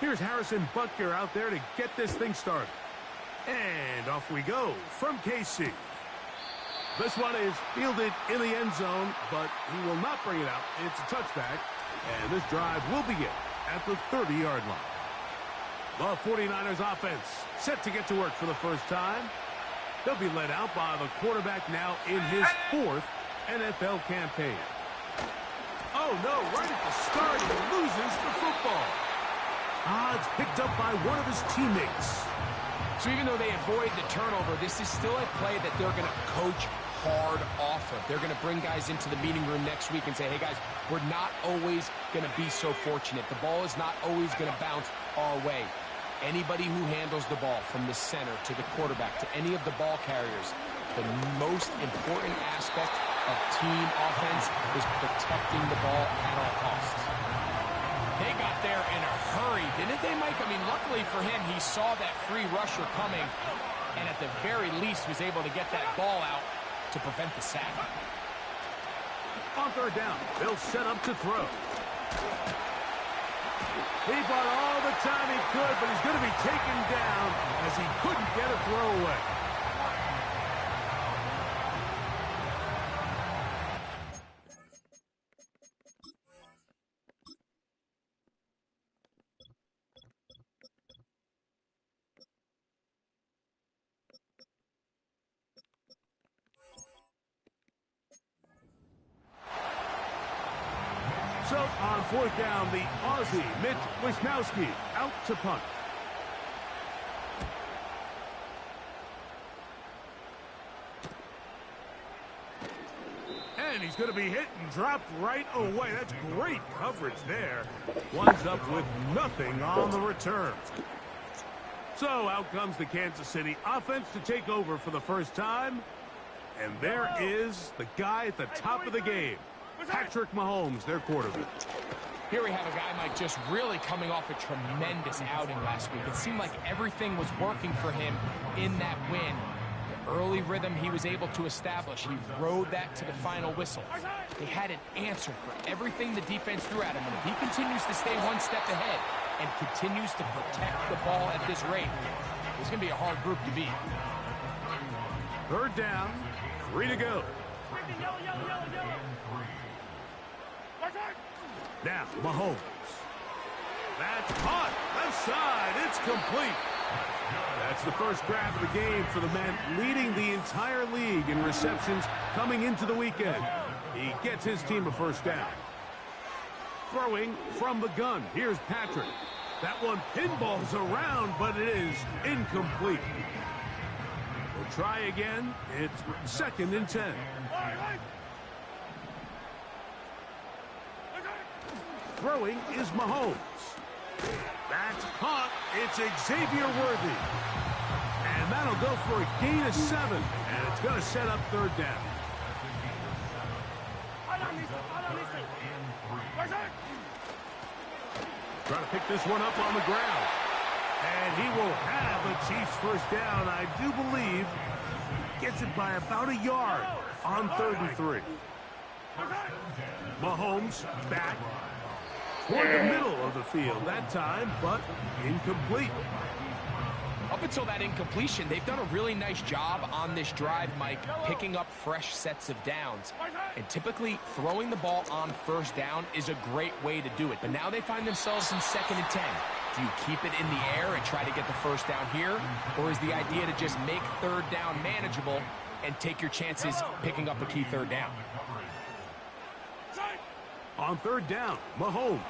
Here's Harrison Butker out there to get this thing started. And off we go from KC. This one is fielded in the end zone, but he will not bring it out. It's a touchback, and this drive will begin at the 30-yard line. The 49ers offense set to get to work for the first time. They'll be led out by the quarterback now in his 4th NFL campaign. Oh, no, right at the start, he loses the football. It's picked up by one of his teammates. So even though they avoid the turnover, this is still a play that they're going to coach hard off of. They're going to bring guys into the meeting room next week and say, hey, guys, we're not always going to be so fortunate. The ball is not always going to bounce our way. Anybody who handles the ball from the center to the quarterback to any of the ball carriers, the most important aspect of team offense is protecting the ball at all costs. They got there in a hurry, didn't they, Mike? I mean, luckily for him, he saw that free rusher coming and at the very least was able to get that ball out to prevent the sack. On third down, they'll set up to throw. He bought all the time he could, but he's going to be taken down as he couldn't get a throw away. So on fourth down, the Aussie, Mitch Wisnowski, out to punt. And he's going to be hit and dropped right away. That's great coverage there. Winds up with nothing on the return. So out comes the Kansas City offense to take over for the first time. And there is the guy at the top of the game. Patrick Mahomes, their quarterback. Here we have a guy, Mike, just really coming off a tremendous outing last week. It seemed like everything was working for him in that win. The early rhythm he was able to establish, he rode that to the final whistle. They had an answer for everything the defense threw at him. And if he continues to stay one step ahead and continues to protect the ball at this rate, it's going to be a hard group to beat. Third down, 3 to go. Now, Mahomes. That's caught. Left side. It's complete. That's the first grab of the game for the man leading the entire league in receptions coming into the weekend. He gets his team a first down. Throwing from the gun. Here's Patrick. That one pinballs around, but it is incomplete. We'll try again. It's 2nd and 10. Throwing is Mahomes. That's caught. It's Xavier Worthy. And that'll go for a gain of 7. And it's going to set up third down. Trying to pick this one up on the ground. And he will have a Chiefs first down. I do believe gets it by about a yard on 3rd and 3. Mahomes back toward the middle of the field that time, but incomplete. Up until that incompletion, they've done a really nice job on this drive, Mike, picking up fresh sets of downs. And typically, throwing the ball on first down is a great way to do it. But now they find themselves in 2nd and 10. Do you keep it in the air and try to get the first down here? Or is the idea to just make third down manageable and take your chances picking up a key third down? On third down, Mahomes.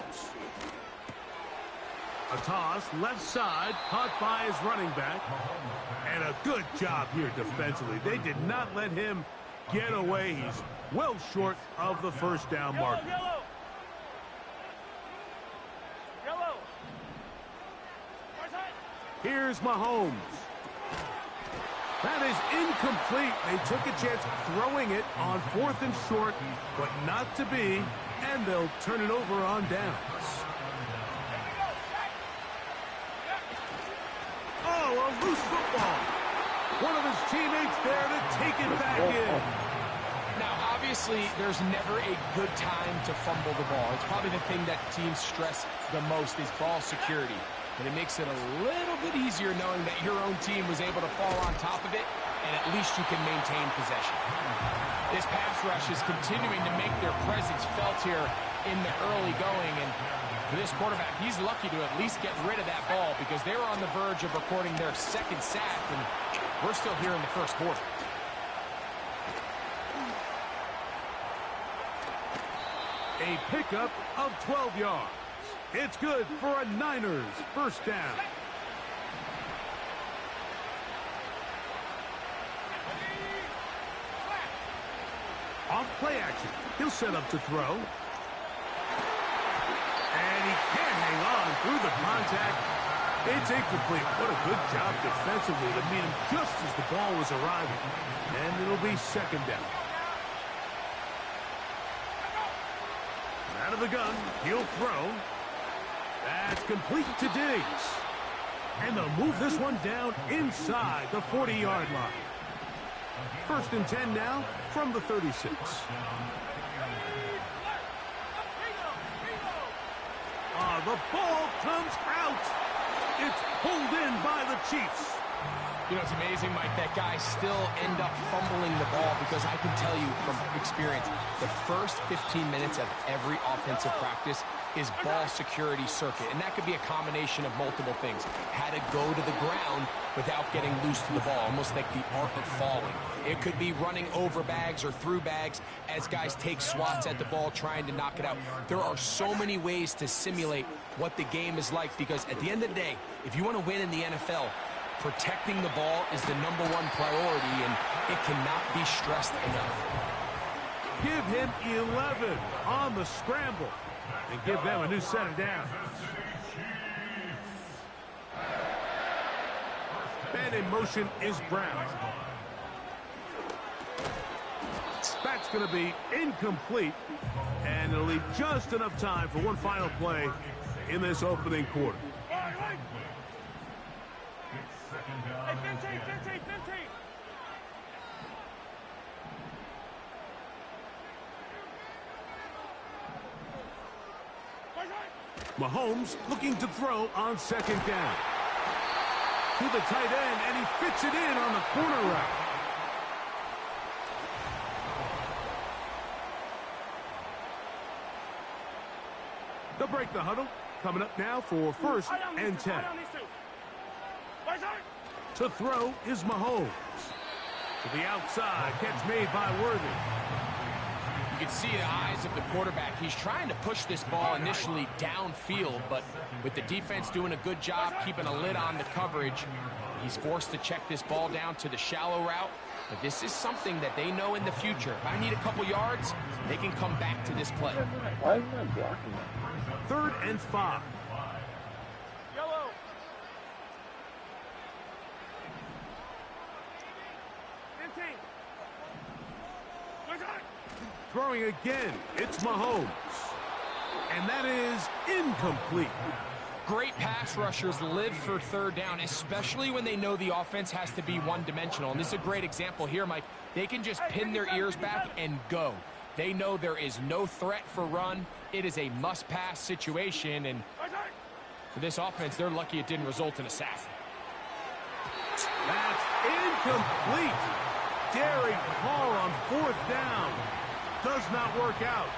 A toss, left side, caught by his running back. And a good job here defensively. They did not let him get away. He's well short of the first down mark. Here's Mahomes. That is incomplete. They took a chance throwing it on 4th and short, but not to be, and they'll turn it over on downs. Oh, a loose football. One of his teammates there to take it back in. Now, obviously, there's never a good time to fumble the ball. It's probably the thing that teams stress the most is ball security. but it makes it a little bit easier knowing that your own team was able to fall on top of it, and at least you can maintain possession. This pass rush is continuing to make their presence felt here in the early going, and for this quarterback, he's lucky to at least get rid of that ball because they were on the verge of recording their second sack, and we're still here in the first quarter. A pickup of 12 yards. It's good for a Niners first down. Off play action. He'll set up to throw. And he can't hang on through the contact. It's incomplete. What a good job defensively to meet him just as the ball was arriving. And it'll be second down. Out of the gun, he'll throw. That's complete to Diggs. And they'll move this one down inside the 40-yard line. First and 10 now from the 36. The ball comes out. It's pulled in by the Chiefs. You know, it's amazing, Mike, that guys still end up fumbling the ball because I can tell you from experience, the first 15 minutes of every offensive practice is ball security circuit, and that could be a combination of multiple things. How to go to the ground without getting loose to the ball, almost like the art of falling. It could be running over bags or through bags as guys take swats at the ball trying to knock it out. There are so many ways to simulate what the game is like because at the end of the day, if you want to win in the NFL, protecting the ball is the #1 priority, and it cannot be stressed enough. Give him 11 on the scramble and give them a new set of downs. And in motion is Brown. That's going to be incomplete, and it'll leave just enough time for one final play in this opening quarter. Mahomes looking to throw on second down. To the tight end, and he fits it in on the corner route. They'll break the huddle. Coming up now for first and 10. To throw is Mahomes. To the outside, catch made by Worthy. You can see the eyes of the quarterback. He's trying to push this ball initially downfield, but with the defense doing a good job keeping a lid on the coverage, he's forced to check this ball down to the shallow route. But this is something that they know in the future. If I need a couple yards, they can come back to this play. Why is that blocking that? 3rd and 5. Yellow. Throwing again, it's Mahomes. And that is incomplete. Great pass rushers live for 3rd down, especially when they know the offense has to be one-dimensional. And this is a great example here, Mike. They can just pin their ears back and go. They know there is no threat for run. It is a must-pass situation, and for this offense, they're lucky it didn't result in a sack. That's incomplete. Daring Hall on 4th down. Does not work out.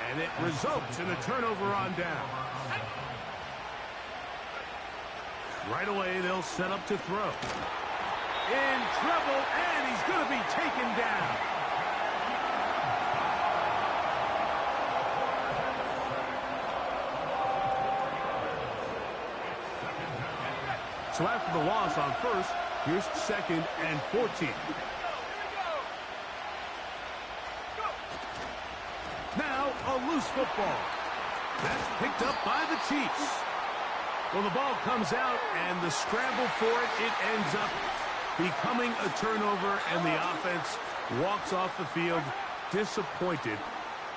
And it results in a turnover on down. Right away, they'll set up to throw. In trouble, and he's going to be taken down. So after the loss on first, here's 2nd and 14. Now a loose football. That's picked up by the Chiefs. Well, the ball comes out, and the scramble for it ends up becoming a turnover, and the offense walks off the field disappointed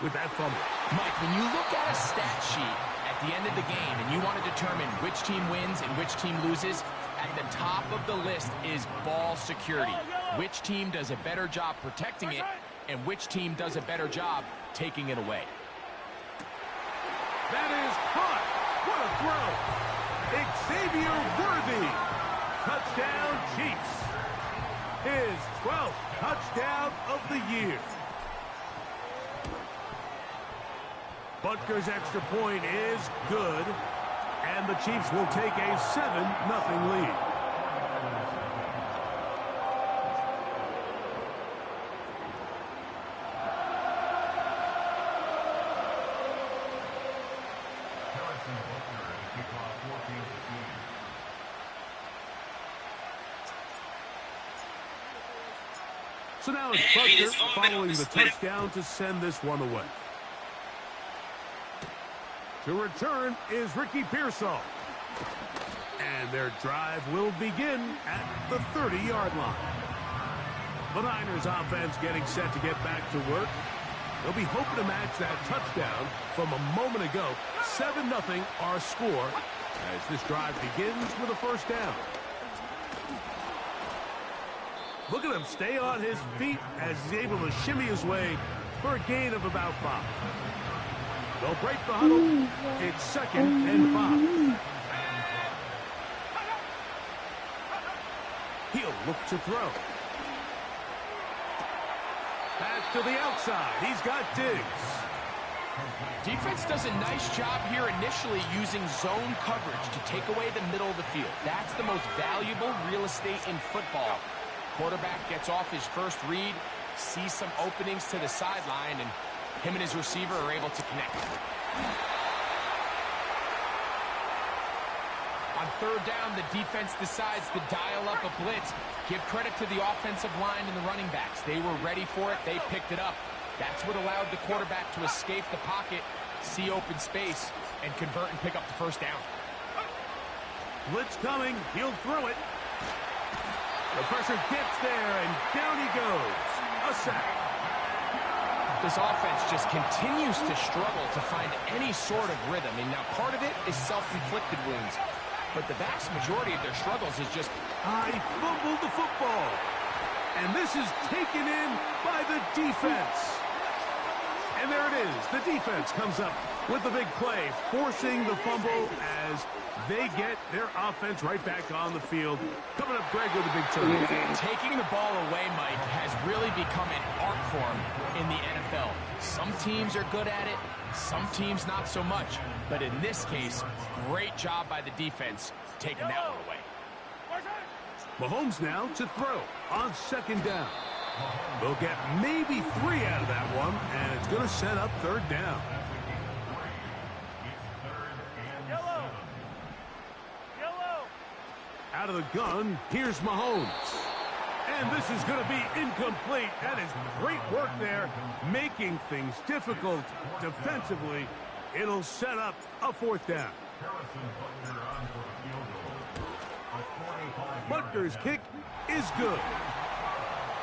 with that fumble. Mike, when you look at a stat sheet at the end of the game and you want to determine which team wins and which team loses, at the top of the list is ball security. Which team does a better job protecting it, and which team does a better job taking it away. That is caught. What a throw. Xavier Worthy. Touchdown, Chiefs. His 12th touchdown of the year. Butker's extra point is good, and the Chiefs will take a 7-0 lead. So now it's Butker following the touchdown to send this one away. To return is Ricky Pearsall. And their drive will begin at the 30-yard line. The Niners offense getting set to get back to work. They'll be hoping to match that touchdown from a moment ago. 7-0 our score as this drive begins with a first down. Look at him stay on his feet as he's able to shimmy his way for a gain of about 5. They'll break the huddle. It's 2nd and 5. He'll look to throw. Back to the outside. He's got Diggs. Defense does a nice job here initially using zone coverage to take away the middle of the field. That's the most valuable real estate in football. Quarterback gets off his first read, sees some openings to the sideline, and him and his receiver are able to connect. On third down, the defense decides to dial up a blitz. Give credit to the offensive line and the running backs. They were ready for it. They picked it up. That's what allowed the quarterback to escape the pocket, see open space, and convert and pick up the first down. Blitz coming. He'll throw it. The pressure gets there, and down he goes. A sack. This offense just continues to struggle to find any sort of rhythm. And now part of it is self-inflicted wounds. But the vast majority of their struggles is just... I fumbled the football. And this is taken in by the defense. And there it is. The defense comes up with the big play, forcing the fumble as they get their offense right back on the field. Coming up, Greg, with a big turn. Taking the ball away, Mike, has really become an art form in the NFL. Some teams are good at it, some teams not so much. But in this case, great job by the defense taking that one away. Mahomes now to throw on 2nd down. They'll get maybe 3 out of that one, and it's going to set up 3rd down. Out of the gun, here's Mahomes. And this is going to be incomplete. That is great work there, making things difficult defensively. It'll set up a 4th down. Butker's kick is good.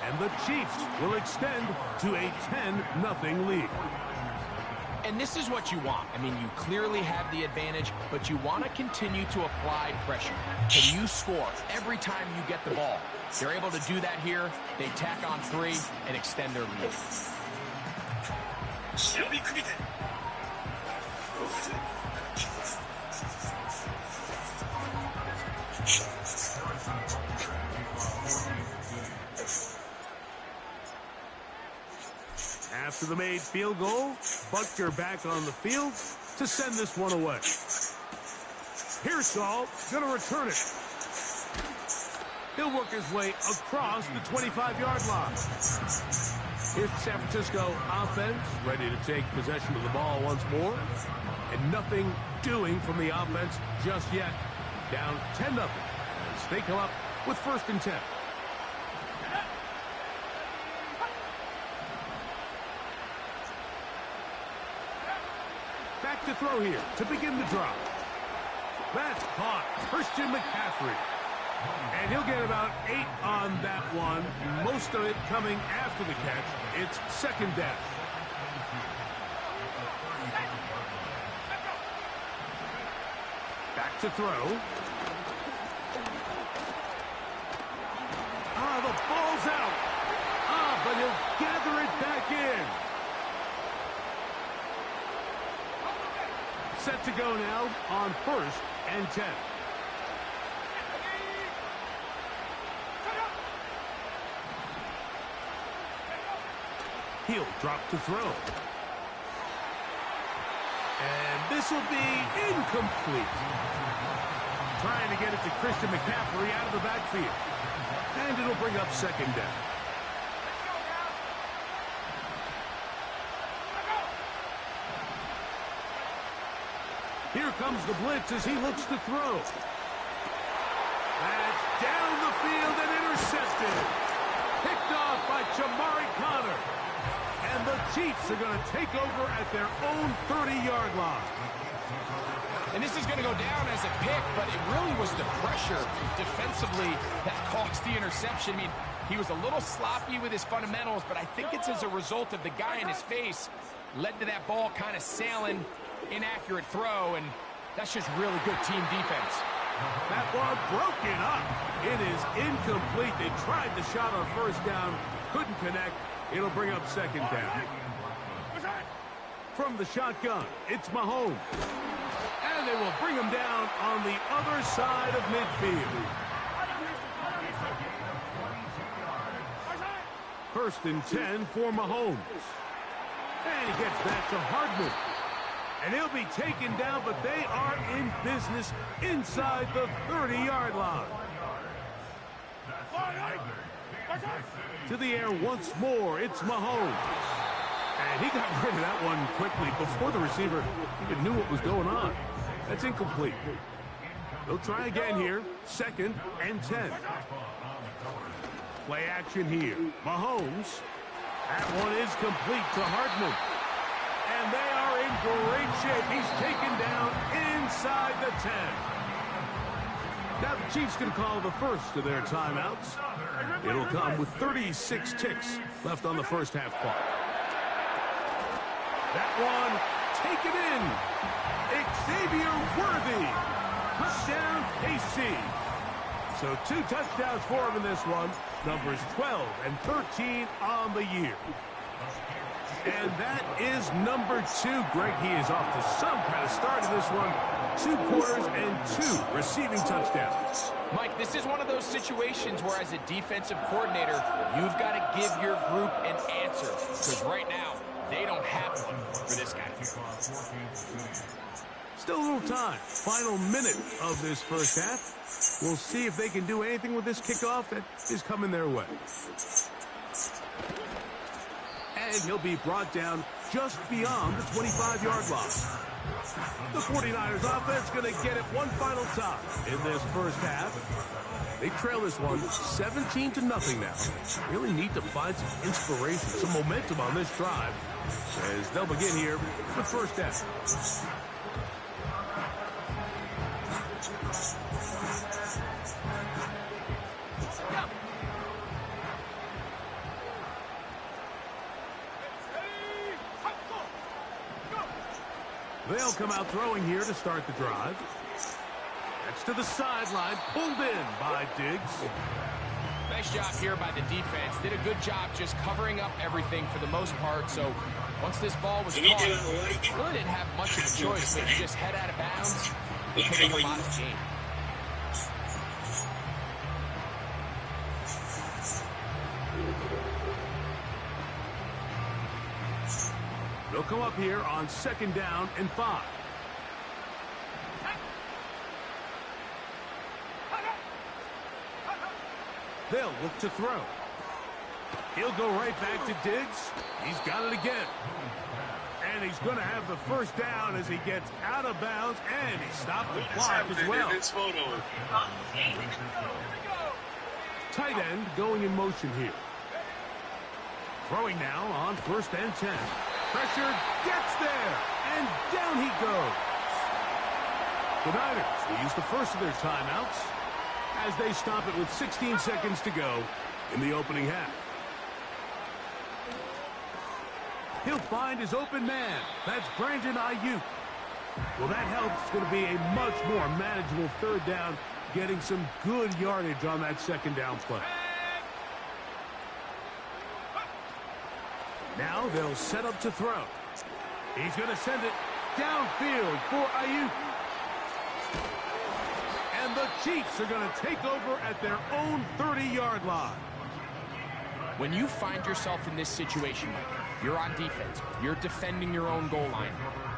And the Chiefs will extend to a 10-0 lead. And this is what you want. I mean, you clearly have the advantage, but you want to continue to apply pressure. Can you score every time you get the ball? They're able to do that here. They tack on 3 and extend their lead. After the made field goal, Butker back on the field to send this one away. Pearsall going to return it. He'll work his way across the 25-yard line. Here's the San Francisco offense ready to take possession of the ball once more. And nothing doing from the offense just yet. Down 10-0 as they come up with 1st and 10. Back to throw here to begin the drive. That's caught. Christian McCaffrey. And he'll get about 8 on that one. Most of it coming after the catch. It's 2nd down. Back to throw. The ball's out. But he'll gather it back in. Set to go now on 1st and 10. He'll drop to throw. And this will be incomplete. Trying to get it to Christian McCaffrey out of the backfield. And it'll bring up second down. Here comes the blitz as he looks to throw. That's down the field and intercepted. Picked off by Jamari Connor. And the Chiefs are going to take over at their own 30-yard line. And this is going to go down as a pick, but it really was the pressure defensively that caused the interception. I mean, he was a little sloppy with his fundamentals, but I think it's as a result of the guy in his face led to that ball kind of sailing, inaccurate throw, and that's just really good team defense. That ball broken up. It is incomplete. They tried the shot on first down, couldn't connect. It'll bring up second down. From the shotgun, it's Mahomes. And they will bring him down on the other side of midfield. First and 10 for Mahomes. And he gets that to Hardman. And he'll be taken down, but they are in business inside the 30-yard line. To the air once more, it's Mahomes. And he got rid of that one quickly before the receiver even knew what was going on. That's incomplete. They'll try again here. Second and 10. Play action here. Mahomes. That one is complete to Hardman. And they are in great shape. He's taken down inside the 10. Now the Chiefs can call the first of their timeouts. It'll come with 36 ticks left on the first half clock. That one taken in. Xavier Worthy. Touchdown KC. So 2 touchdowns for him in this one. Numbers 12 and 13 on the year. And that is number 2. Greg, he is off to some kind of start in this one. 2 quarters and 2 receiving touchdowns. Mike, this is one of those situations where as a defensive coordinator, you've got to give your group an answer. Because right now, they don't have one for this guy. Still a little time. Final minute of this first half. We'll see if they can do anything with this kickoff that is coming their way. And he'll be brought down just beyond the 25-yard line. The 49ers offense going to get it one final time in this first half. They trail this one 17-0 now. Really need to find some inspiration, some momentum on this drive as they'll begin here with first half. They'll come out throwing here to start the drive. That's to the sideline, pulled in by Diggs. Nice job here by the defense. Did a good job just covering up everything for the most part. So once this ball was caught, really didn't have much of a choice, but just head out of bounds and pick up a modest gain. They'll come up here on second down and 5. They'll look to throw. He'll go right back to Diggs. He's got it again. And he's going to have the first down as he gets out of bounds, and he stopped the clock as well. Tight end going in motion here. Throwing now on first and 10. Pressure gets there, and down he goes. The Niners will use the first of their timeouts as they stop it with 16 seconds to go in the opening half. He'll find his open man. That's Brandon Ayuk. Well, that helps. It's going to be a much more manageable third down, getting some good yardage on that second down play. Now they'll set up to throw. He's going to send it downfield for Ayuk. And the Chiefs are going to take over at their own 30-yard line. When you find yourself in this situation, Mike, You're on defense. You're defending your own goal line.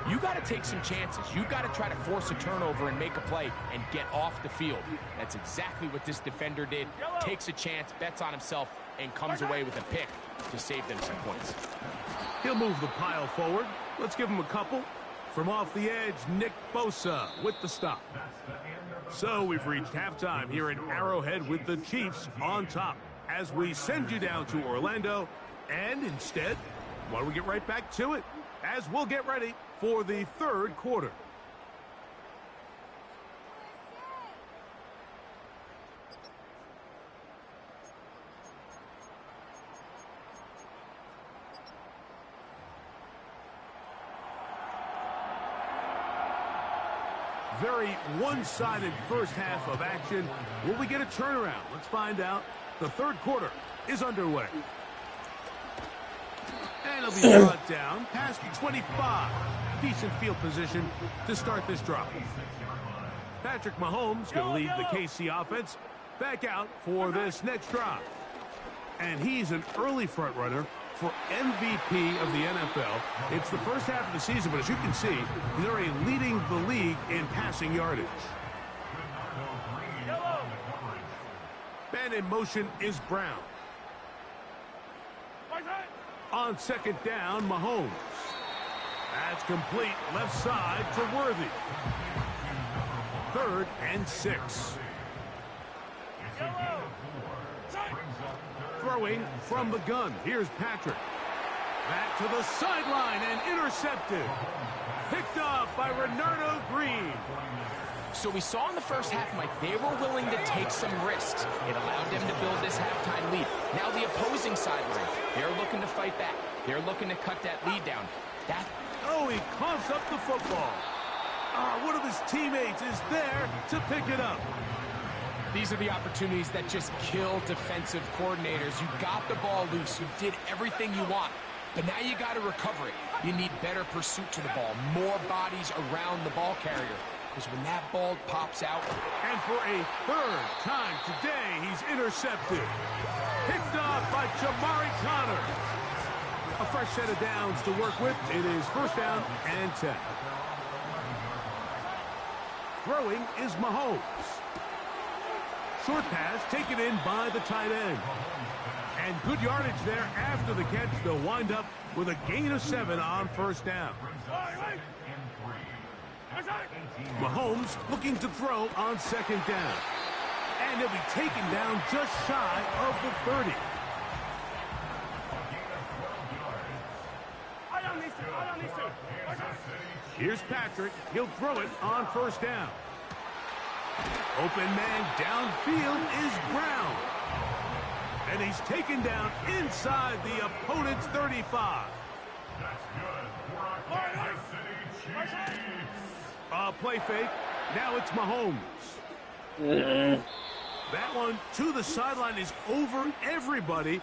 You got to take some chances. You've got to try to force a turnover and make a play and get off the field. That's exactly what this defender did. Takes a chance, bets on himself, and comes away with a pick to save them some points. He'll move the pile forward. Let's give him a couple. From off the edge, Nick Bosa with the stop. So we've reached halftime here in Arrowhead with the Chiefs on top as we send you down to Orlando. And instead, why don't we get right back to it as we'll get ready for the third quarter. Very one-sided first half of action. Will we get a turnaround? Let's find out. The third quarter is underway. And it'll be brought down past the 25. Decent field position to start this drive. Patrick Mahomes going to lead the KC offense back out for this next drive. And he's an early front runner for MVP of the NFL. It's the first half of the season, but as you can see, he's already leading the league in passing yardage. And in motion is Brown. On second down, Mahomes. That's complete left side to Worthy. 3rd and 6. Throwing from the gun. Here's Patrick. Back to the sideline and intercepted. Picked off by Renardo Green. So we saw in the first half, Mike, they were willing to take some risks. It allowed them to build this halftime lead. Now the opposing sideline, they're looking to fight back. They're looking to cut that lead down. Oh, he coughs up the football. One of his teammates is there to pick it up. These are the opportunities that just kill defensive coordinators. You got the ball loose. You did everything you want. But now you got to recover it. You need better pursuit to the ball. More bodies around the ball carrier. Because when that ball pops out. And for a 3rd time today, he's intercepted. Picked off by Jamari Connor. A fresh set of downs to work with. It is 1st down and 10. Throwing is Mahomes. Short pass taken in by the tight end. And good yardage there after the catch. They'll wind up with a gain of 7 on 1st down. Mahomes looking to throw on 2nd down. And he'll be taken down just shy of the 30. Here's Patrick. He'll throw it on 1st down. Open man downfield is Brown. And he's taken down inside the opponent's 35. Play fake. Now it's Mahomes. That one to the sideline is over everybody.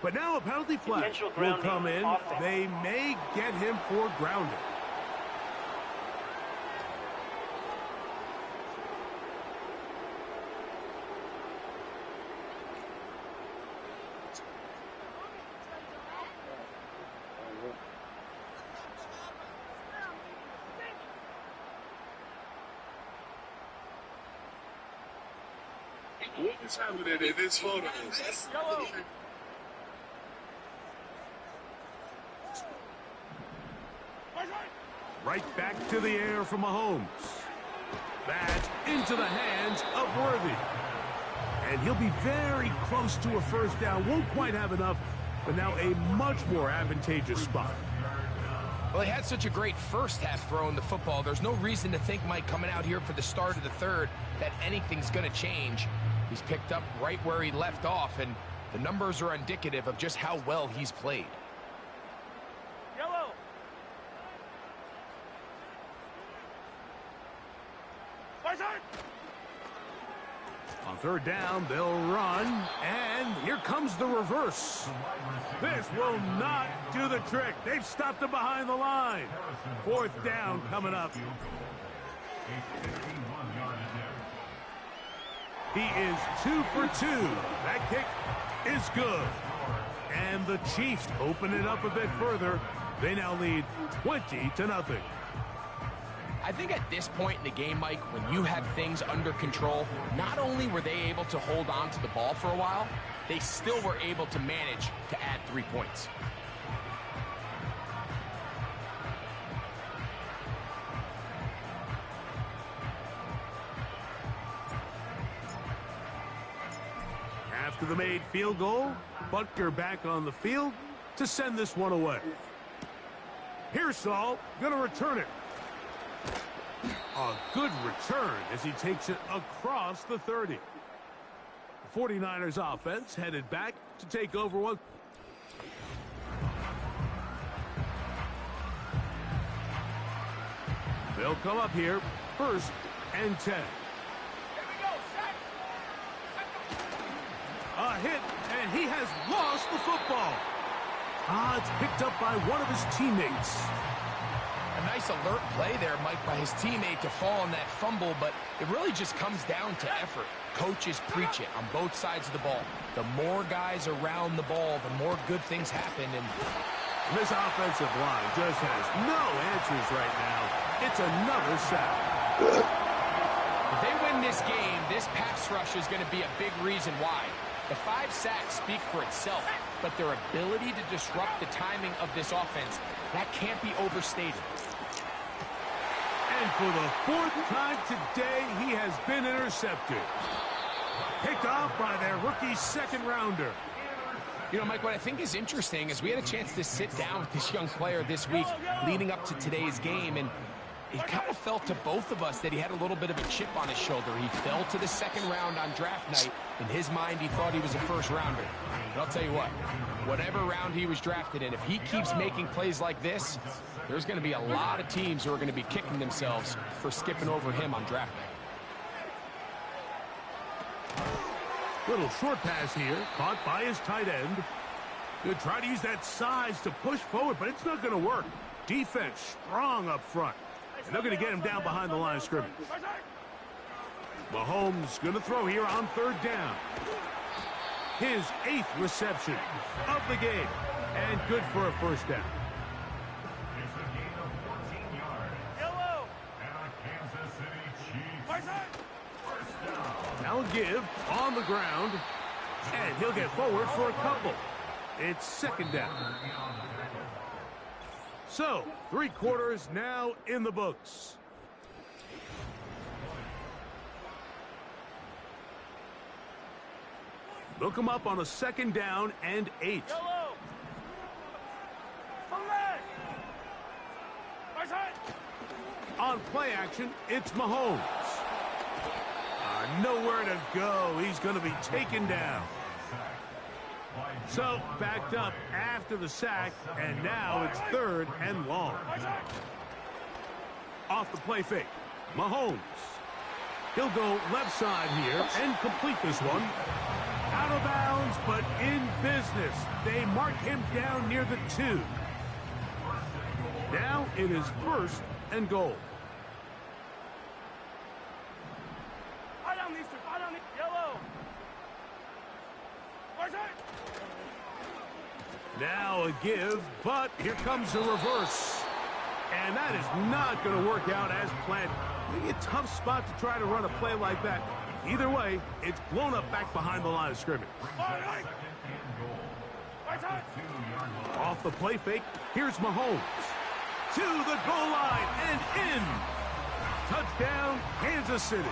But now a penalty flag will come in. They may get him for grounding. What is happening in this photo? Right back to the air from Mahomes. That's into the hands of Worthy. And he'll be very close to a 1st down. Won't quite have enough, but now a much more advantageous spot. Well, he had such a great first half throwing the football. There's no reason to think, Mike, coming out here for the start of the 3rd, that anything's going to change. He's picked up right where he left off, and the numbers are indicative of just how well he's played. Yellow. On 3rd down, they'll run, and here comes the reverse. This will not do the trick. They've stopped him behind the line. 4th down coming up. He is 2 for 2. That kick is good. And the Chiefs open it up a bit further. They now lead 20-0. I think at this point in the game, Mike, when you have things under control, not only were they able to hold on to the ball for a while, they still were able to manage to add 3 points. After the made field goal, Butker back on the field to send this one away. Pearsall going to return it. A good return as he takes it across the 30. The 49ers offense headed back to take over one. They'll come up here, 1st and 10. A hit, and he has lost the football. It's picked up by one of his teammates. A nice alert play there, Mike, by his teammate to fall on that fumble, but it really just comes down to effort. Coaches preach it on both sides of the ball. The more guys around the ball, the more good things happen. And this offensive line just has no answers right now. It's another sack. If they win this game, this pass rush is going to be a big reason why. The 5 sacks speak for itself, but their ability to disrupt the timing of this offense, that can't be overstated. And for the 4th time today, he has been intercepted. Picked off by their rookie 2nd rounder. You know, Mike, what I think is interesting is we had a chance to sit down with this young player this week leading up to today's game, and it kind of felt to both of us that he had a little bit of a chip on his shoulder. He fell to the 2nd round on draft night. In his mind, he thought he was a 1st rounder. But I'll tell you what, whatever round he was drafted in, if he keeps making plays like this, there's going to be a lot of teams who are going to be kicking themselves for skipping over him on draft night. Little short pass here, caught by his tight end. He'll try to use that size to push forward, but it's not going to work. Defense strong up front. And they're going to get him down behind the line of scrimmage. Mahomes going to throw here on 3rd down. His 8th reception of the game. And good for a 1st down. Now give on the ground. And he'll get forward for a couple. It's 2nd down. So, 3 quarters now in the books. They'll come up on a 2nd down and 8. On play action, it's Mahomes. Nowhere to go. He's going to be taken down. So, backed up after the sack, and now it's 3rd and long. Off the play fake, Mahomes. He'll go left side here and complete this one. Out of bounds, but in business. They mark him down near the 2. Now it is 1st and goal. Now a give, but here comes a reverse. And that is not going to work out as planned. Maybe a tough spot to try to run a play like that. Either way, it's blown up back behind the line of scrimmage. Off the play fake, here's Mahomes. To the goal line and in. Touchdown, Kansas City.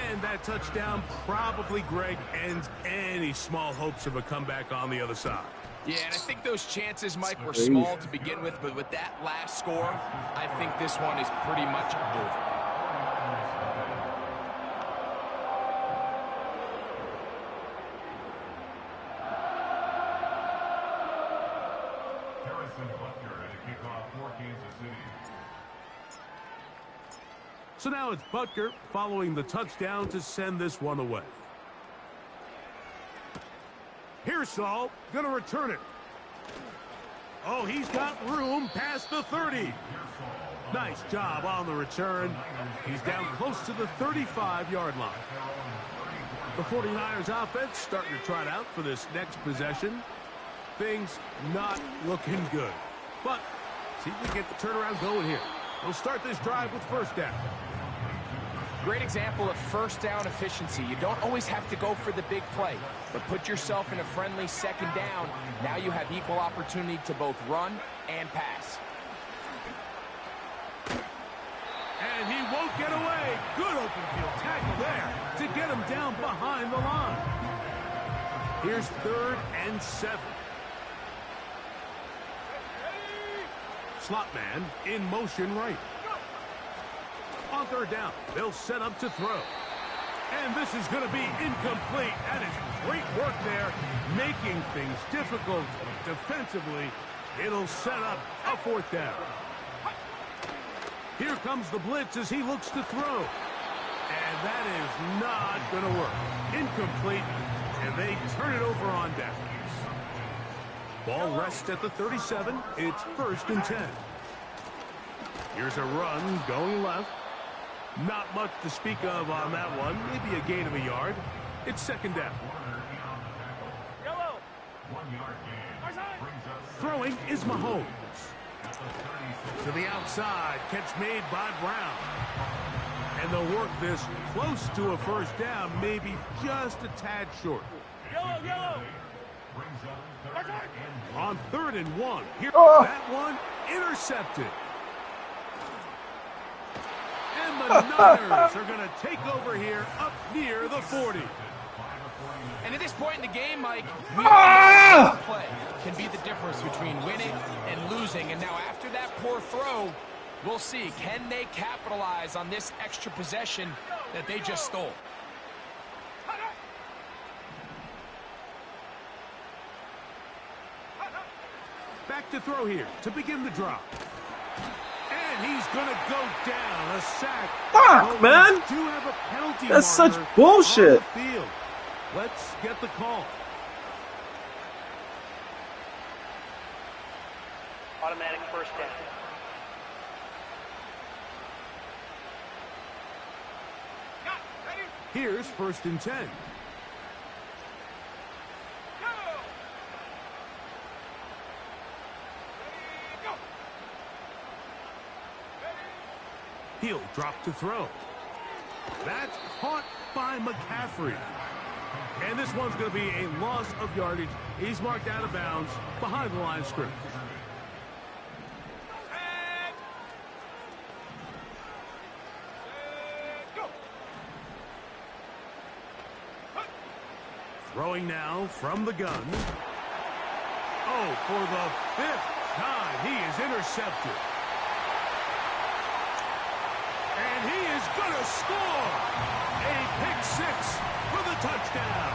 And that touchdown probably, Greg, ends any small hopes of a comeback on the other side. Yeah, and I think those chances, Mike, were small to begin with, but with that last score, I think this one is pretty much over. So now it's Butker following the touchdown to send this one away. Pearsall going to return it. Oh, he's got room past the 30. Nice job on the return. He's down close to the 35-yard line. The 49ers offense starting to trot out for this next possession. Things not looking good. But see if we get the turnaround going here. We'll start this drive with first down. Great example of first down efficiency. You don't always have to go for the big play, but put yourself in a friendly second down. Now you have equal opportunity to both run and pass. And he won't get away. Good open field tackle there to get him down behind the line. Here's 3rd and 7. Slot man in motion right. On 3rd down, they'll set up to throw. And this is going to be incomplete. That is great work there, making things difficult defensively. It'll set up a 4th down. Here comes the blitz as he looks to throw. And that is not going to work. Incomplete, and they turn it over on downs. Ball rests at the 37. It's 1st and 10. Here's a run going left. Not much to speak of on that one. Maybe a gain of a yard. It's 2nd down. Yellow. Throwing is Mahomes. To the outside. Catch made by Brown. And they'll work this close to a 1st down. Maybe just a tad short. Yellow. On 3rd and 1. Here, that one intercepted. And the Niners are going to take over here up near the 40. And at this point in the game, Mike, we know play can be the difference between winning and losing. And now after that poor throw, we'll see, can they capitalize on this extra possession that they just stole? Back to throw here to begin the drop. And he's going to go down. A sack. Fuck, man. Do have a penalty That's such marker bullshit. on the field. Let's get the call. Automatic first down. Here's 1st and 10. He'll drop to throw. That's caught by McCaffrey. And this one's going to be a loss of yardage. He's marked out of bounds behind the line of scrimmage. Throwing now from the gun. Oh, for the 5th time, he is intercepted. And he is going to score a pick 6 for the touchdown.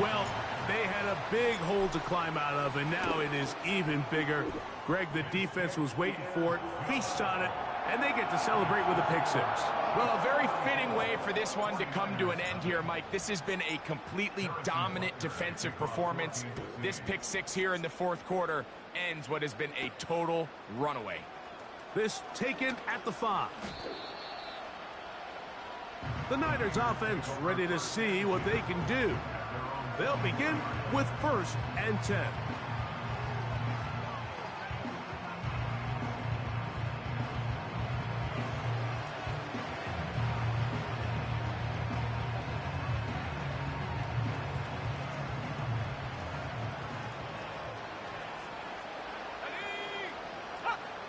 Well, they had a big hole to climb out of, and now it is even bigger. Greg, the defense was waiting for it, feasts on it, and they get to celebrate with a pick 6. Well, a very fitting way for this one to come to an end here, Mike. This has been a completely dominant defensive performance. This pick 6 here in the 4th quarter ends what has been a total runaway. This taken at the 5. The Niners offense ready to see what they can do. They'll begin with 1st and 10.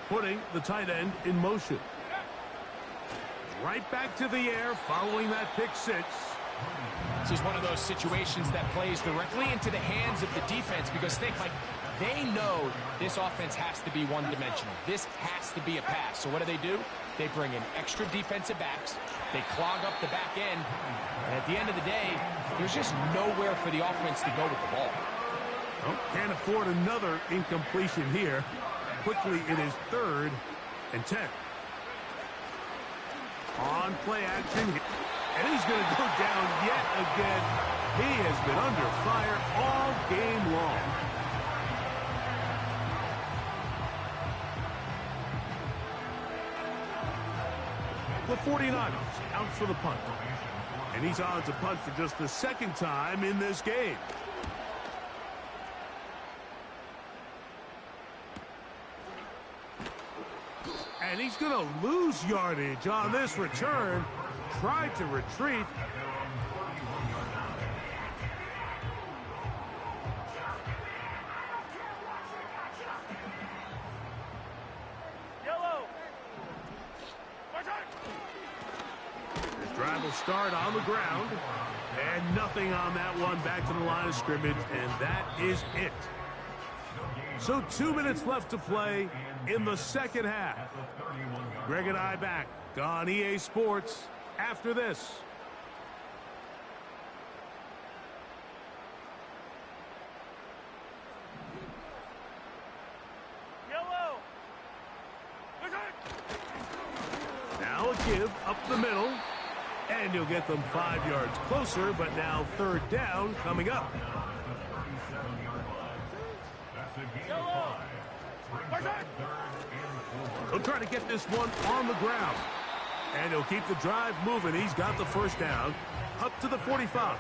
Putting the tight end in motion. Right back to the air following that pick 6. This is one of those situations that plays directly into the hands of the defense because think, like, they know this offense has to be one-dimensional. This has to be a pass. So what do? They bring in extra defensive backs. They clog up the back end. And at the end of the day, there's just nowhere for the offense to go with the ball. Well, can't afford another incompletion here. Quickly, it is 3rd and 10. On play action. And he's going to go down yet again. He has been under fire all game long. The 49ers out for the punt. And he's on to punt for just the second time in this game. And he's going to lose yardage on this return. Tried to retreat. Drive will start on the ground. And nothing on that one. Back to the line of scrimmage. And that is it. So 2 minutes left to play in the second half. Greg and I back on EA Sports after this. Yellow. Now a give up the middle. And you'll get them 5 yards closer, but now third down coming up. He'll try to get this one on the ground. And he'll keep the drive moving. He's got the first down up to the 45.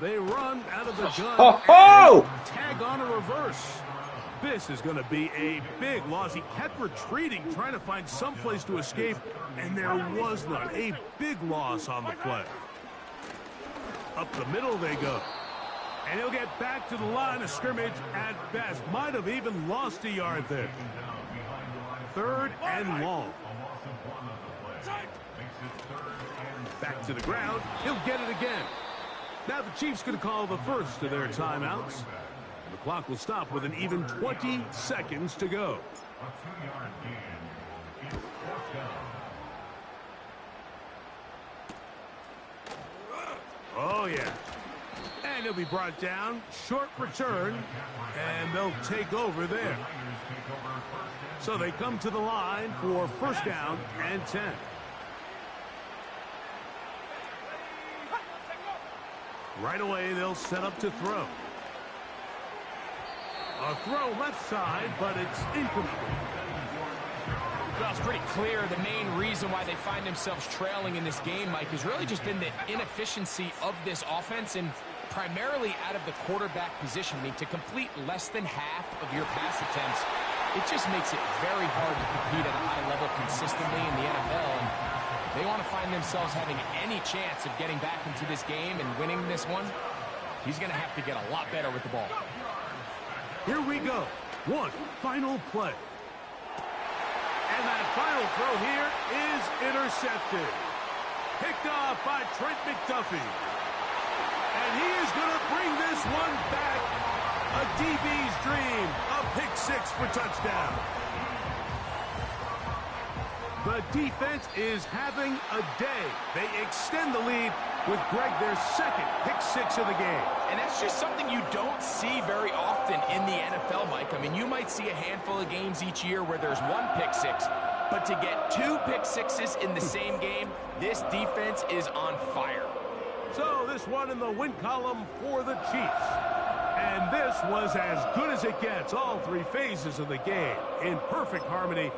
They run out of the gun and tag on a reverse. This is going to be a big loss. He kept retreating, trying to find some place to escape, and there was none. A big loss on the play. Up the middle they go. And he'll get back to the line of scrimmage at best. Might have even lost a yard there. Third and long. Back to the ground. He'll get it again. Now the Chiefs going to call the first of their timeouts. And the clock will stop with an even 20 seconds to go. Oh, yeah. And he'll be brought down. Short return. And they'll take over there. So they come to the line for first down and 10. Right away, they'll set up to throw. A throw left side, but it's incomplete. Well, it's pretty clear the main reason why they find themselves trailing in this game, Mike, has really just been the inefficiency of this offense and primarily out of the quarterback position. I mean, to complete less than half of your pass attempts, it just makes it very hard to compete at a high level consistently in the NFL. And they want to find themselves having any chance of getting back into this game and winning this one. He's going to have to get a lot better with the ball. Here we go. One final play. And that final throw here is intercepted. Picked off by Trent McDuffie. And he is going to bring this one back. A DB's dream. A pick six for touchdown. The defense is having a day. They extend the lead with Greg their second pick six of the game. And that's just something you don't see very often in the NFL, Mike. I mean, you might see a handful of games each year where there's one pick six, but to get two pick sixes in the same game, this defense is on fire. So this one in the win column for the Chiefs. And this was as good as it gets. All three phases of the game in perfect harmony.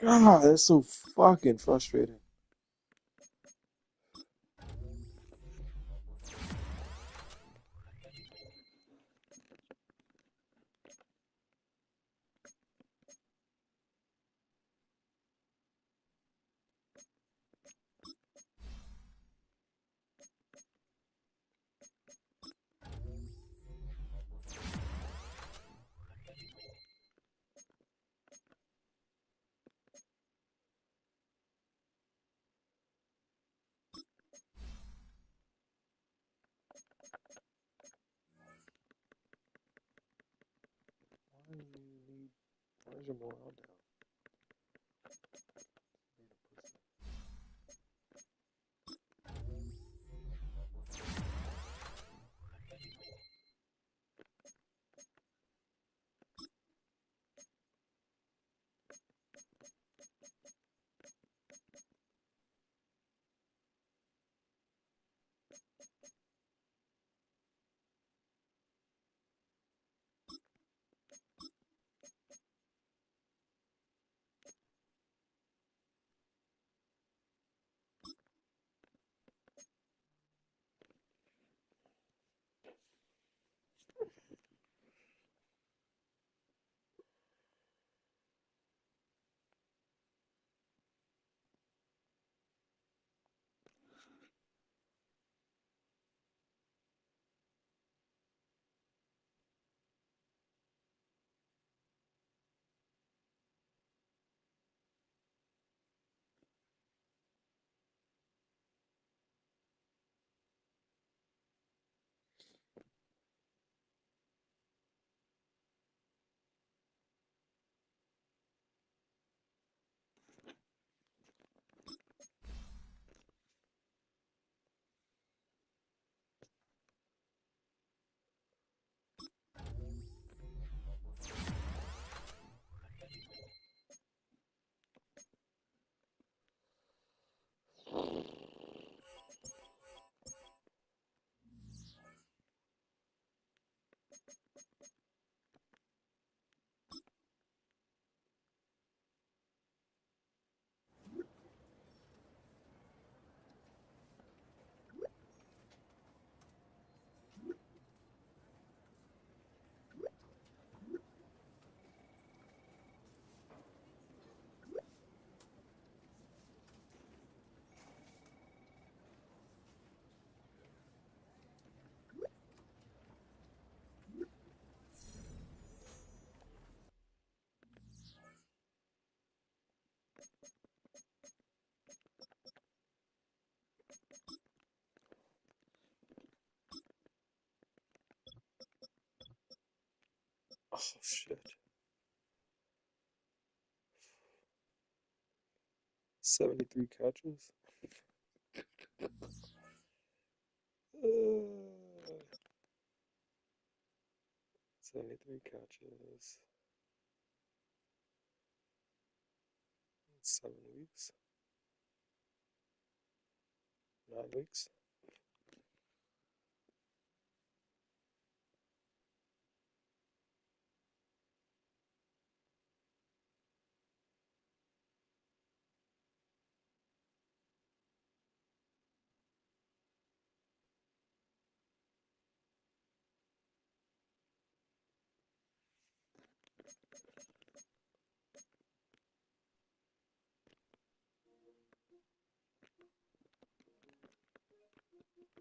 God, that's so fucking frustrating. Where's your morale down? Oh shit. 73 catches? 73 catches. 7 weeks. 9 weeks.